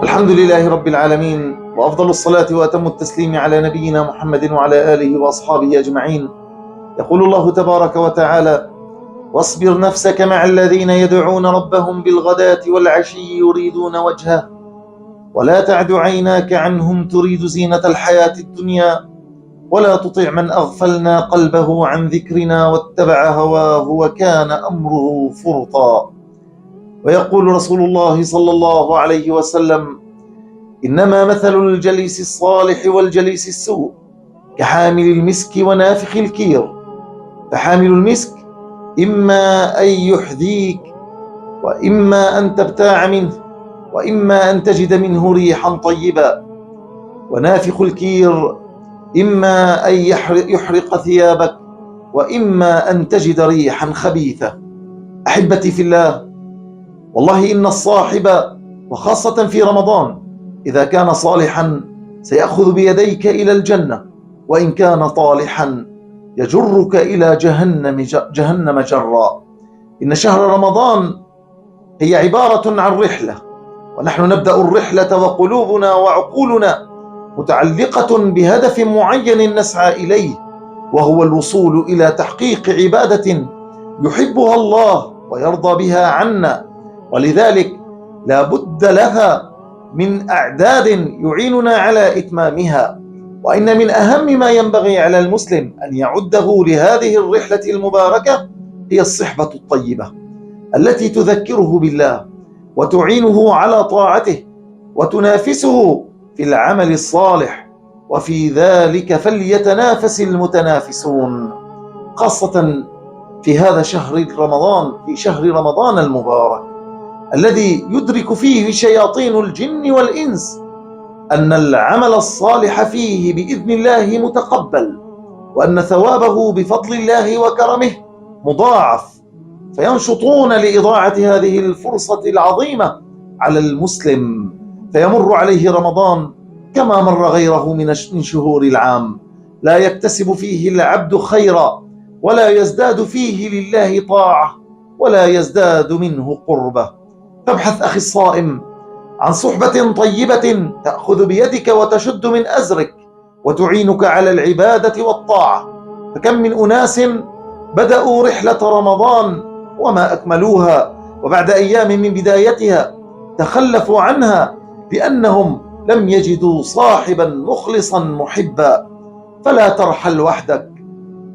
الحمد لله رب العالمين، وأفضل الصلاة وأتم التسليم على نبينا محمد وعلى آله وأصحابه أجمعين. يقول الله تبارك وتعالى: واصبر نفسك مع الذين يدعون ربهم بالغداة والعشي يريدون وجهه ولا تعد عيناك عنهم تريد زينة الحياة الدنيا ولا تطع من أغفلنا قلبه عن ذكرنا واتبع هواه وكان أمره فرطا. ويقول رسول الله صلى الله عليه وسلم: إنما مثل الجليس الصالح والجليس السوء كحامل المسك ونافخ الكير، فحامل المسك إما أن يحذيك وإما أن تبتاع منه وإما أن تجد منه ريحا طيبا، ونافخ الكير إما أن يحرق ثيابك وإما أن تجد ريحا خبيثة. أحبتي في الله، والله إن الصاحب وخاصة في رمضان إذا كان صالحا سيأخذ بيديك إلى الجنة، وإن كان طالحا يجرك إلى جهنم جرا. إن شهر رمضان هي عبارة عن رحلة، ونحن نبدأ الرحلة وقلوبنا وعقولنا متعلقة بهدف معين نسعى إليه، وهو الوصول إلى تحقيق عبادة يحبها الله ويرضى بها عنا، ولذلك لا بد لها من أعداد يعيننا على إتمامها. وإن من أهم ما ينبغي على المسلم أن يعده لهذه الرحلة المباركة هي الصحبة الطيبة التي تذكره بالله وتعينه على طاعته وتنافسه في العمل الصالح، وفي ذلك فليتنافس المتنافسون، خاصة في هذا شهر رمضان، في شهر رمضان المبارك الذي يدرك فيه شياطين الجن والإنس أن العمل الصالح فيه بإذن الله متقبل، وأن ثوابه بفضل الله وكرمه مضاعف، فينشطون لإضاعة هذه الفرصة العظيمة على المسلم، فيمر عليه رمضان كما مر غيره من شهور العام، لا يكتسب فيه العبد خيرا ولا يزداد فيه لله طاعة ولا يزداد منه قربة. فابحث أخي الصائم عن صحبة طيبة تأخذ بيدك وتشد من أزرك وتعينك على العبادة والطاعة، فكم من أناس بدأوا رحلة رمضان وما أكملوها، وبعد أيام من بدايتها تخلفوا عنها لأنهم لم يجدوا صاحبا مخلصا محبا. فلا ترحل وحدك،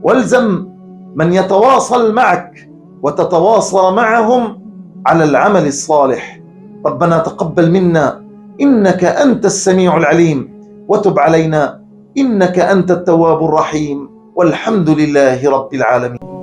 والزم من يتواصل معك وتتواصى معهم على العمل الصالح. ربنا تقبل منا إنك أنت السميع العليم، وتب علينا إنك أنت التواب الرحيم، والحمد لله رب العالمين.